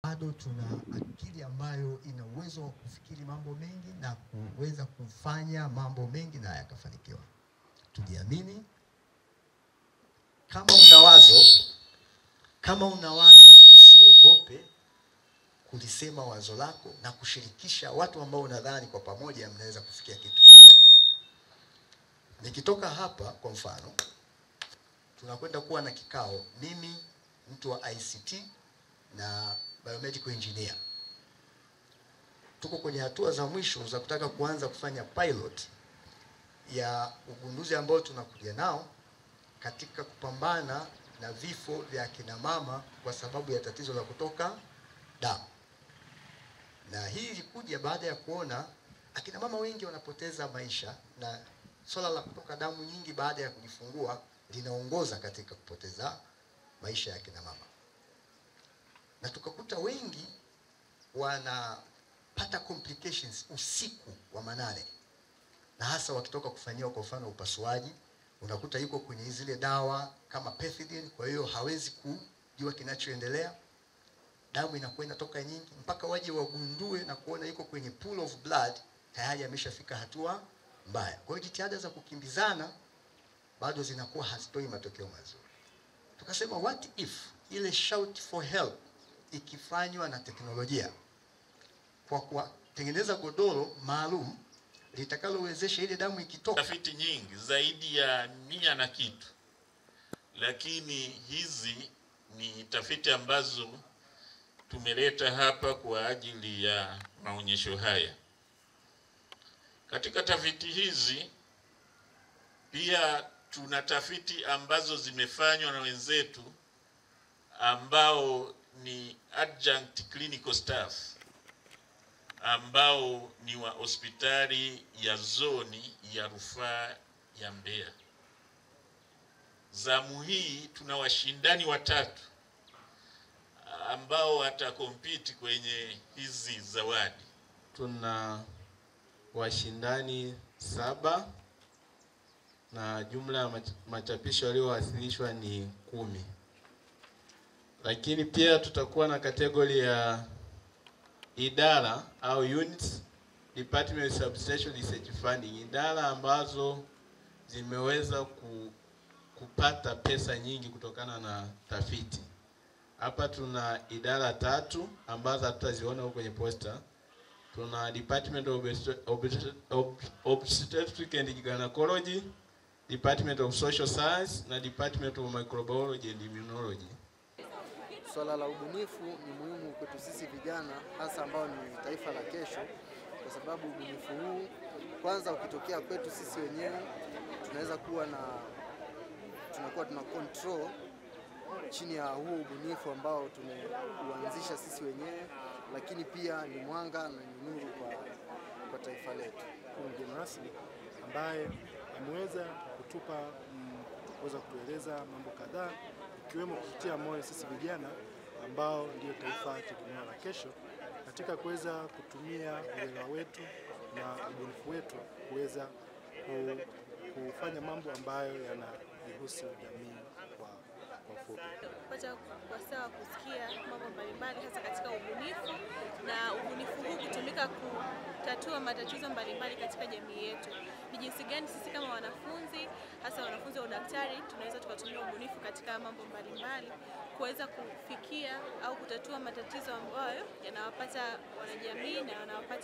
bado tuna akili ambayo ina uwezo wa kufikiri mambo mengi na kuweza kufanya mambo mengi na yakafanikiwa. Tujiamini. Kama una wazo usiogope kulisema wazo lako na kushirikisha watu ambao unadhani kwa pamoja mnaweza kufikia kitu. Nikitoka hapa kwa mfano, tunakwenda kuwa na kikao, mimi mtu wa ICT na biomedical engineer. Tuko kwenye hatua za mwisho za kutaka kuanza kufanya pilot ya ugunduzi ambao tunakuja nao katika kupambana na vifo vya kina mama kwa sababu ya tatizo la kutoka damu. Na hii ilikuja baada ya kuona akina mama wengi wanapoteza maisha, na swala la kutoka damu nyingi baada ya kujifungua linaongoza katika kupoteza maisha ya kina mama. Na tukakuta wengi wanapata complications usiku wa manane, na hasa wakitoka kufanyiwa kwa mfano upasuaji. Unakuta yuko kwenye zile dawa kama pethidine, kwa hiyo hawezi kujua kinachoendelea. Damu inakuwa inatoka nyingi mpaka waje wagundue na kuona yuko kwenye pool of blood, tayari ameshafika hatua mbaya. Kwa hiyo jitihada za kukimbizana bado zinakuwa hazitoi matokeo mazuri. Tukasema what if ile shout for help ikifanywa na teknolojia kwa kutengeneza godoro maalum litakalowezesha ile damu ikitoka. Tafiti nyingi zaidi ya 100 na kitu, lakini hizi ni tafiti ambazo tumeleta hapa kwa ajili ya maonyesho haya. Katika tafiti hizi pia tuna tafiti ambazo zimefanywa na wenzetu ambao ni adjunct clinical staff ambao ni wa hospitali ya zoni ya rufaa ya Mbeya. Zamu hii tuna washindani 3 ambao watakompiti kwenye hizi zawadi. Tuna washindani 7 na jumla ya machapisho yaliyowasilishwa ni 10. Lakini pia tutakuwa na kategori ya idara au units, Department of Substantial Research Funding, idara ambazo zimeweza kupata pesa nyingi kutokana na tafiti. Hapa tuna idara 3 ambazo tutaziona huko kwenye poster. Tuna Department of Obstetrics and Gynecology, Department of Social Science na Department of Microbiology and Immunology. Swala la ubunifu ni muhimu kwetu sisi vijana, hasa ambao ni taifa la kesho, kwa sababu ubunifu huu kwanza ukitokea kwetu sisi wenyewe tunaweza kuwa tuna control chini ya huo ubunifu ambao tumeuanzisha sisi wenyewe, lakini pia ni mwanga na ni nuru kwa taifa letu. Mgeni rasmi ambaye ameweza kuweza kutueleza mambo kadhaa, ikiwemo kutia moyo sisi vijana ambao ndio taifa tegemeo la kesho, katika kuweza kutumia uelewa wetu na ubunifu wetu kuweza kufanya mambo ambayo yanahusu jamii kwa ufupi. Kupata wasaa kusikia mambo mbalimbali hasa katika ubunifu, na ubunifu huu kutumika kutatua matatizo mbalimbali katika jamii yetu. Ni jinsi gani sisi kama wanafunzi, hasa wanafunzi wa udaktari, tunaweza tukatumia ubunifu katika mambo mbalimbali kuweza kufikia au kutatua matatizo ambayo yanawapata wanajamii na yanawapata